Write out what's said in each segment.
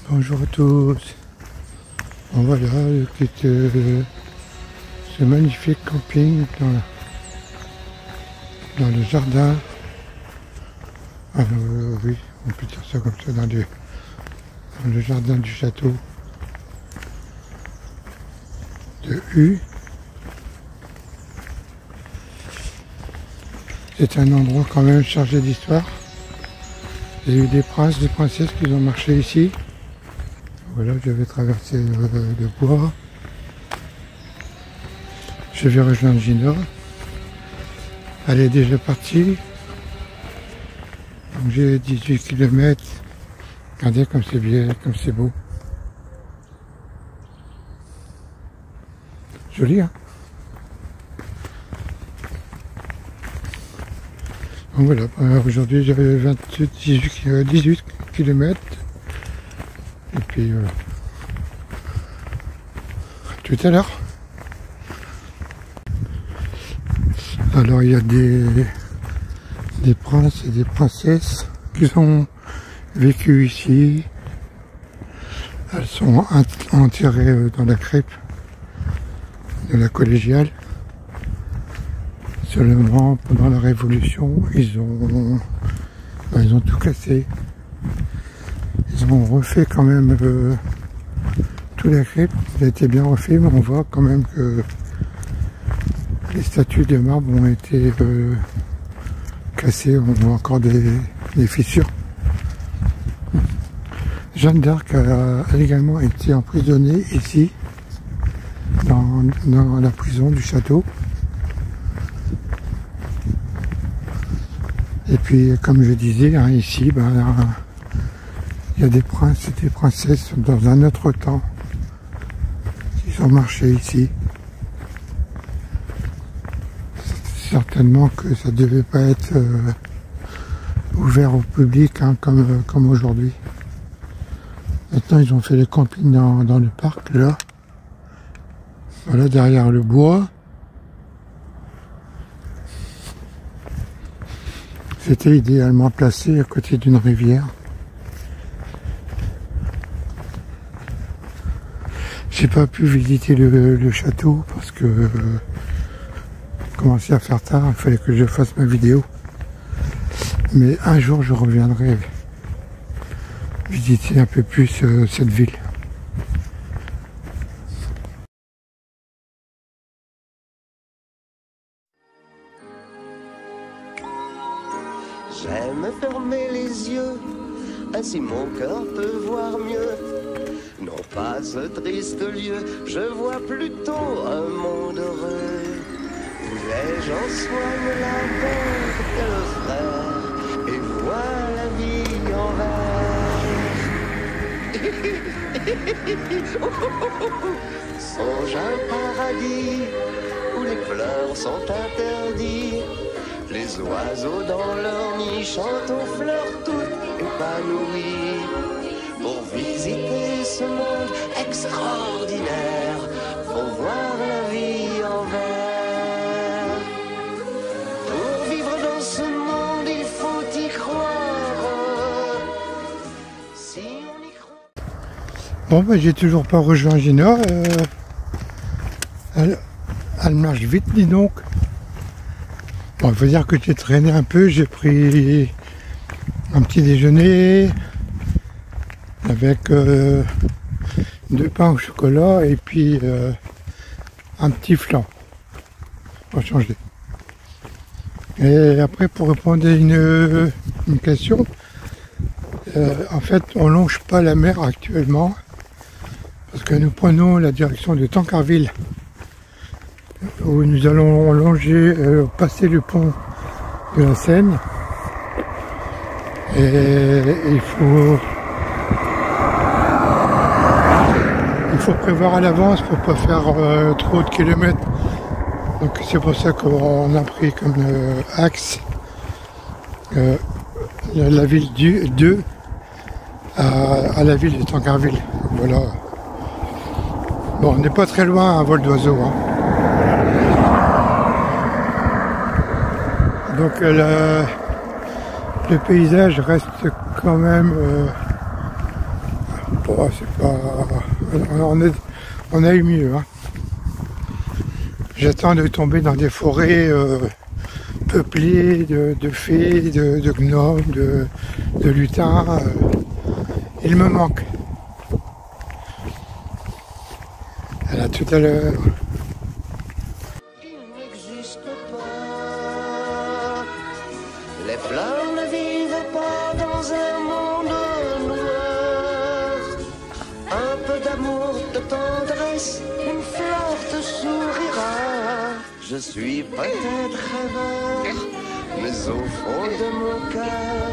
Bonjour à tous. Bon, voilà, ce magnifique camping dans le jardin. Oui, on peut dire ça comme ça, dans le jardin du château de Hu. C'est un endroit quand même chargé d'histoire. Il y a eu des princes, des princesses qui ont marché ici. Voilà, je vais traverser le bois. Je vais rejoindre Gina. Elle est déjà partie. Donc j'ai 18 km. Regardez comme c'est bien, comme c'est beau. Joli, hein? Donc voilà, aujourd'hui j'avais 18 km. Et puis tout à l'heure. Alors il y a des princes et des princesses qui ont vécu ici. Elles sont enterrées dans la crypte de la collégiale. Seulement pendant la Révolution, ils ont tout cassé. Ils ont refait quand même tout la crypte. Il a été bien refait, mais on voit quand même que les statues de marbre ont été cassées. On voit encore des fissures. Jeanne d'Arc a également été emprisonnée ici, dans la prison du château. Et puis, comme je disais, hein, ici, il y a des princes et des princesses dans un autre temps qui ont marché ici. Certainement que ça ne devait pas être ouvert au public, hein, comme aujourd'hui. Maintenant, ils ont fait le camping dans le parc, là. Voilà, derrière le bois. C'était idéalement placé à côté d'une rivière. J'ai pas pu visiter le château parce que commençait à faire tard, il fallait que je fasse ma vidéo. Mais un jour je reviendrai visiter un peu plus cette ville. J'aime fermer les yeux, ainsi mon cœur peut voir mieux. Non pas ce triste lieu, je vois plutôt un monde heureux, où les gens soignent la mort de leurs frères et voient la vie en vert. Songe un paradis où les fleurs sont interdites. Les oiseaux dans leur nid chantent aux fleurs toutes épanouies. Pour visiter ce monde extraordinaire, faut voir la vie en vert. Pour vivre dans ce monde, il faut y croire. Si on y croit... Bon, j'ai toujours pas rejoint Gina. Elle marche vite, dis donc. Bon, il faut dire que j'ai traîné un peu, j'ai pris un petit déjeuner avec 2 pains au chocolat et puis un petit flan. On va changer. Et après, pour répondre à une question, en fait, on longe pas la mer actuellement parce que nous prenons la direction de Tancarville, où nous allons longer, passer le pont de la Seine. Et il faut prévoir à l'avance pour pas faire trop de kilomètres. Donc c'est pour ça qu'on a pris comme axe la ville de à la ville de Tancarville. Voilà. Bon, on n'est pas très loin à vol d'oiseau, hein. Donc le paysage reste quand même Bon, c'est pas... On a eu mieux. Hein. J'attends de tomber dans des forêts peuplées de fées, de gnomes, de lutins. Il me manque. À tout à l'heure. Il n'existe pas. Les fleurs ne vivent pas dans un monde noir. Un peu d'amour, de tendresse, une fleur te sourira. Je suis peut-être rêveur, mais au fond de mon cœur,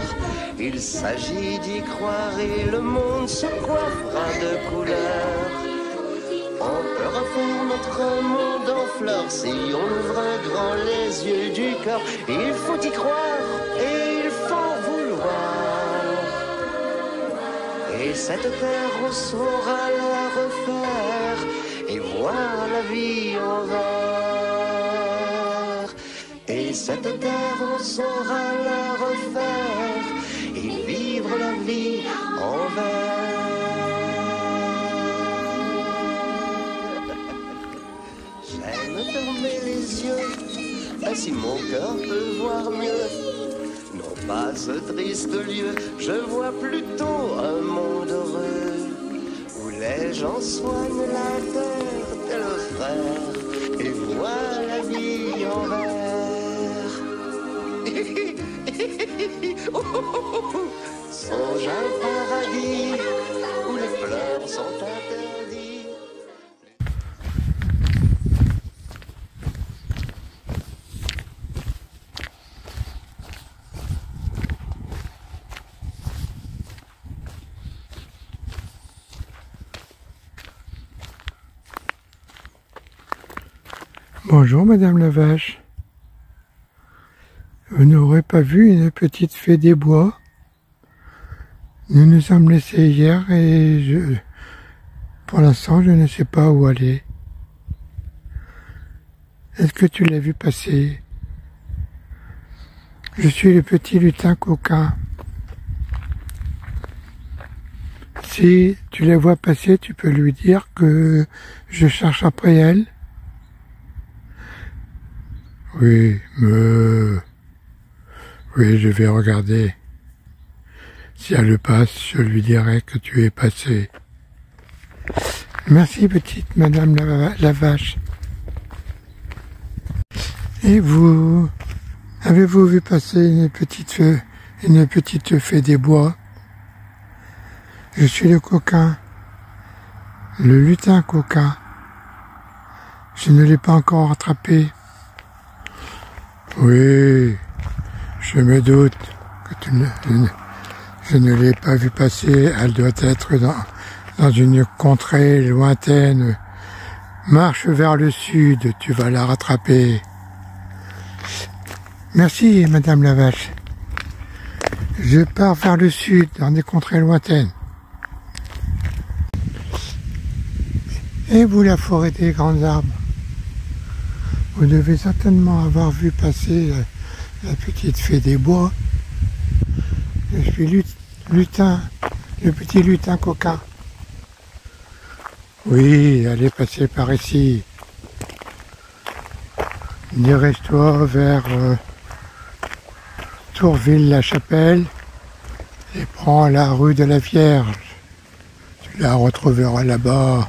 il s'agit d'y croire et le monde se coiffera de couleurs. On peut refaire notre monde en fleurs si on ouvre un grand les yeux du cœur. Il faut y croire et il faut vouloir. Et cette terre, on saura la refaire et voir la vie en vert. Et cette terre, on saura la refaire et vivre la vie en vert. J'aime fermer les yeux, ainsi mon cœur peut voir mieux. Non pas ce triste lieu, je vois plutôt un monde heureux, où les gens soignent la terre tel le frère, et voient la vie en vert. Songe un paradis, où les fleurs sont interdites. Bonjour Madame la Vache. Vous n'aurez pas vu une petite fée des bois? Nous nous sommes laissés hier et pour l'instant je ne sais pas où aller. Est-ce que tu l'as vu passer? Je suis le petit lutin coquin. Si tu la vois passer, tu peux lui dire que je cherche après elle. Oui, oui, je vais regarder. Si elle passe, je lui dirai que tu es passé. Merci, petite madame la vache. Et vous, avez-vous vu passer une petite fée des bois? Je suis le coquin, le lutin coquin. Je ne l'ai pas encore attrapé. Oui, je me doute que je ne l'ai pas vue passer. Elle doit être dans une contrée lointaine. Marche vers le sud, tu vas la rattraper. Merci, Madame la Vache. Je pars vers le sud, dans des contrées lointaines. Et vous, la forêt des grands arbres? Vous devez certainement avoir vu passer la petite fée des bois. Je suis lutin, le petit lutin coquin. Oui, elle est passée par ici. Dirige-toi vers Tourville-la-Chapelle et prends la rue de la Vierge. Tu la retrouveras là-bas,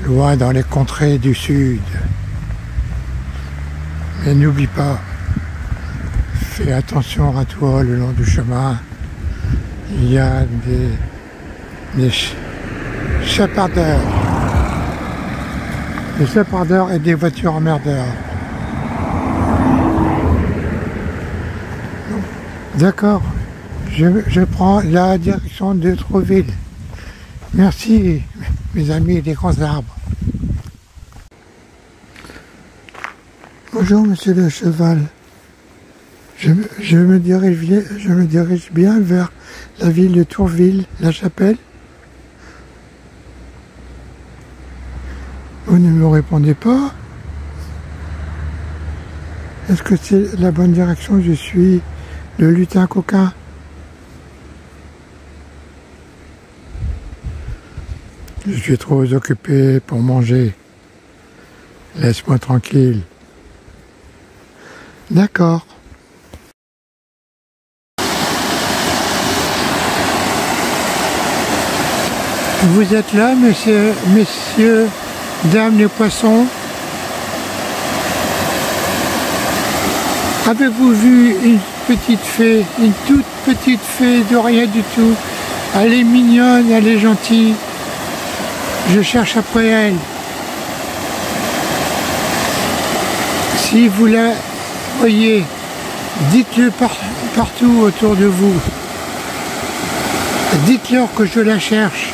loin dans les contrées du sud. Mais n'oublie pas, fais attention à toi le long du chemin. Il y a des chapardeurs. Des chapardeurs et des voitures emmerdeurs. D'accord, je prends la direction de Trouville. Merci, mes amis des grands arbres. Bonjour, monsieur le cheval. Je me dirige bien vers la ville de Tourville-la-Chapelle. Vous ne me répondez pas. Est-ce que c'est la bonne direction? Je suis le lutin coquin. Je suis trop occupé pour manger. Laisse-moi tranquille. D'accord. Vous êtes là, messieurs, dames les poissons? Avez-vous vu une petite fée, une toute petite fée de rien du tout? Elle est mignonne, elle est gentille. Je cherche après elle. Si vous la voyez, dites-le partout autour de vous. Dites-leur que je la cherche.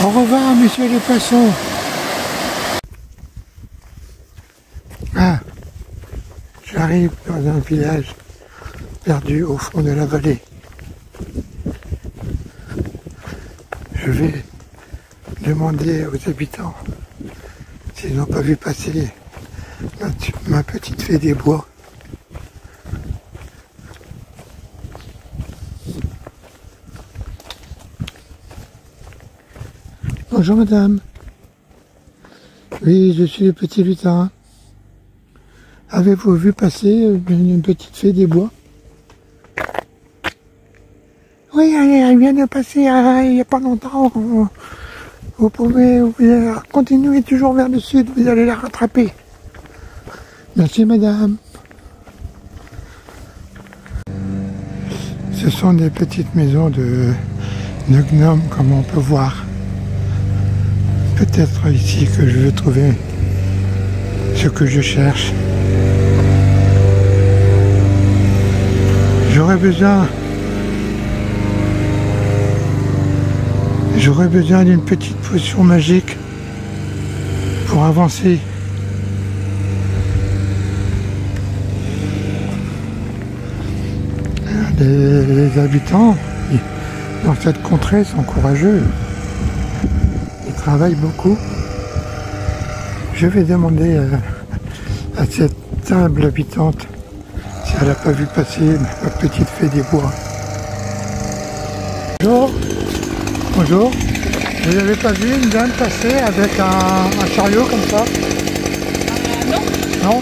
Au revoir, messieurs les poissons. Ah, j'arrive dans un village perdu au fond de la vallée. Je vais demander aux habitants s'ils n'ont pas vu passer ma petite fée des bois. Bonjour madame. Oui, je suis le petit lutin. Avez-vous vu passer une petite fée des bois? Oui, elle vient de passer il n'y a pas longtemps. Vous pouvez continuer toujours vers le sud, vous allez la rattraper. Merci madame. Ce sont des petites maisons de gnomes comme on peut voir. Peut-être ici que je vais trouver ce que je cherche. J'aurais besoin d'une petite potion magique pour avancer. Les habitants dans cette contrée sont courageux. Ils travaillent beaucoup. Je vais demander à cette humble habitante si elle n'a pas vu passer ma petite fée des bois. Bonjour. Bonjour. Vous n'avez pas vu une dame passer avec un chariot comme ça? Non. Non?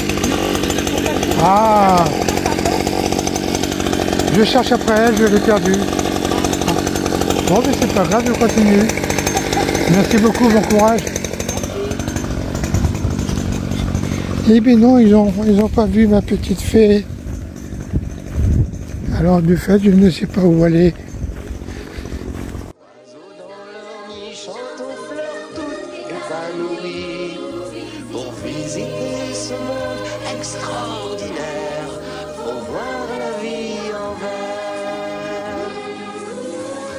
Ah. Je cherche après elle, je l'ai perdue. Bon, mais c'est pas grave, je continue. Merci beaucoup, bon courage. Eh bien non, ils ont pas vu ma petite fée. Alors du fait, je ne sais pas où aller. Pour visiter ce monde extraordinaire, pour voir la vie en vert.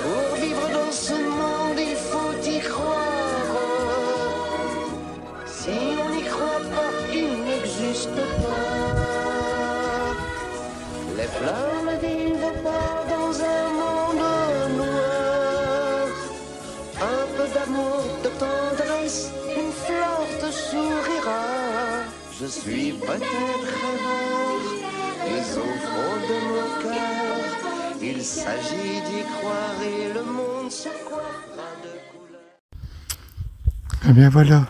Pour vivre dans ce monde, il faut y croire. Si on n'y croit pas, il n'existe pas. Les fleurs ne vivent pas dans un monde noir. Un peu d'amour, de tendresse, une fleur te sourira. Je suis peut-être rêveur, mais au fond de mon cœur, il s'agit d'y croire et le monde se coiffera de couleurs. Eh bien voilà,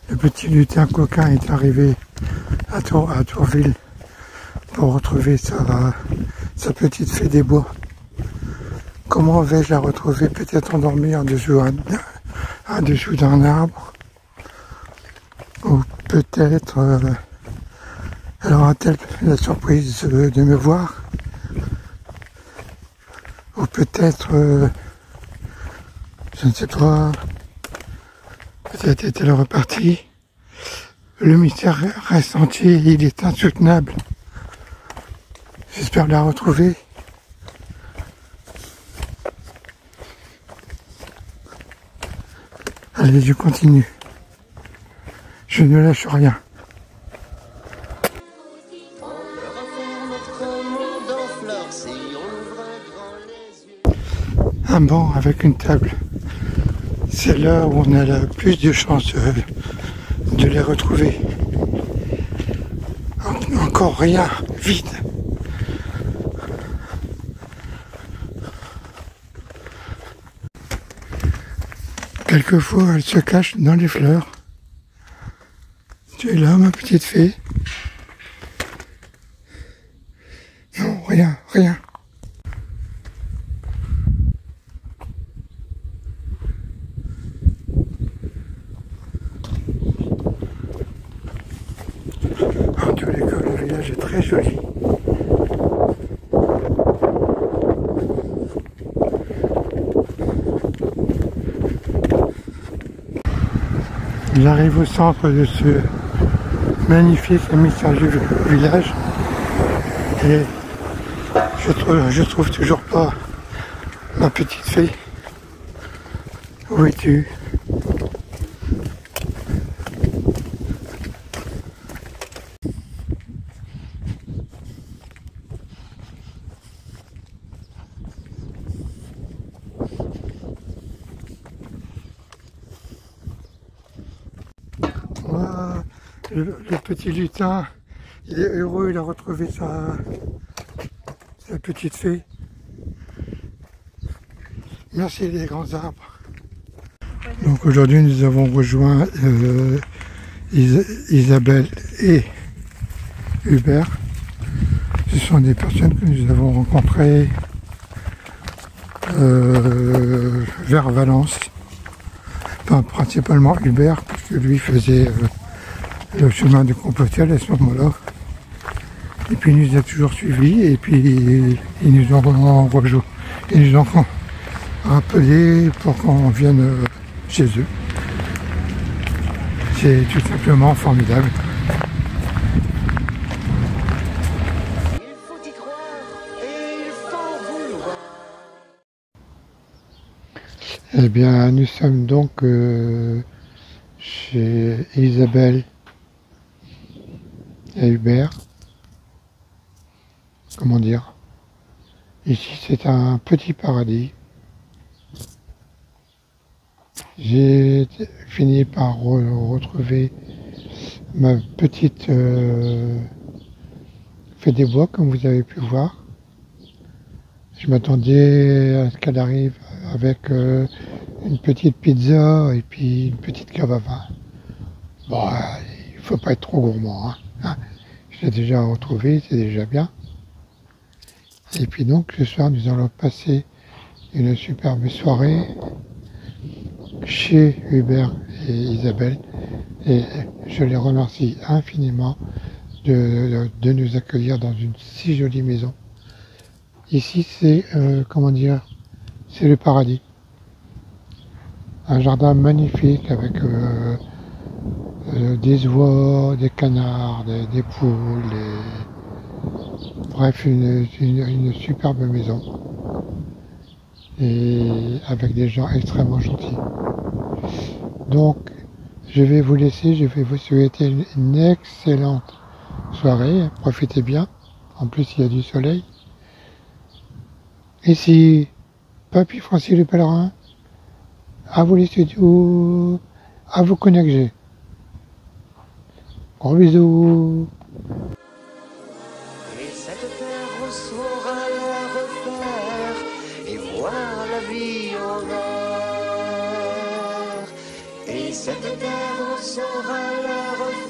le petit lutin coquin est arrivé à Tourville pour retrouver sa petite fée des bois. Comment vais-je la retrouver? Peut-être endormie en dessous d'un arbre, ou peut-être elle aura-t-elle la surprise de me voir, ou peut-être je ne sais pas, peut-être est-elle repartie. Le mystère reste entier, il est insoutenable. J'espère la retrouver. Allez, je continue. Je ne lâche rien. Un banc avec une table. C'est là où on a le plus de chances de les retrouver. Encore rien, vide. Quelquefois, elle se cache dans les fleurs. Tu es là, ma petite fée? Non, rien, rien. En tous les cas, le village est très joli. J'arrive au centre de ce magnifique et mystérieux village et je trouve toujours pas ma petite fée. Où es-tu? Voilà, le petit lutin, il est heureux, il a retrouvé sa petite fée. Merci les grands arbres. Donc aujourd'hui nous avons rejoint Isabelle et Hubert. Ce sont des personnes que nous avons rencontrées vers Valence. Enfin, principalement Hubert, parce que lui faisait le chemin de Compostelle à ce moment-là. Et puis il nous a toujours suivis et puis ils nous ont rejoint. Ils nous ont rappelé pour qu'on vienne chez eux. C'est tout simplement formidable. Il faut y croire et il faut vouloir. Eh bien, nous sommes donc chez Isabelle et Hubert. Comment dire? Ici, c'est un petit paradis. J'ai fini par retrouver ma petite fée des bois, comme vous avez pu voir. Je m'attendais à ce qu'elle arrive avec une petite pizza et puis une petite cave à vin. Bon, il ne faut pas être trop gourmand, hein. Je l'ai déjà retrouvé, c'est déjà bien. Et puis donc, ce soir, nous allons passer une superbe soirée chez Hubert et Isabelle. Et je les remercie infiniment de nous accueillir dans une si jolie maison. Ici, c'est, comment dire, c'est le paradis. Un jardin magnifique avec des oies, des canards, des poules, bref, une superbe maison. Et avec des gens extrêmement gentils. Donc, je vais vous laisser, je vais vous souhaiter une excellente soirée. Profitez bien. En plus, il y a du soleil. Ici, Papy Francis le Pèlerin. À vous les studios. À vous connecter. Gros bisous. Et cette terre saura la refaire et voir la vie en or. Et cette terre saura la refaire.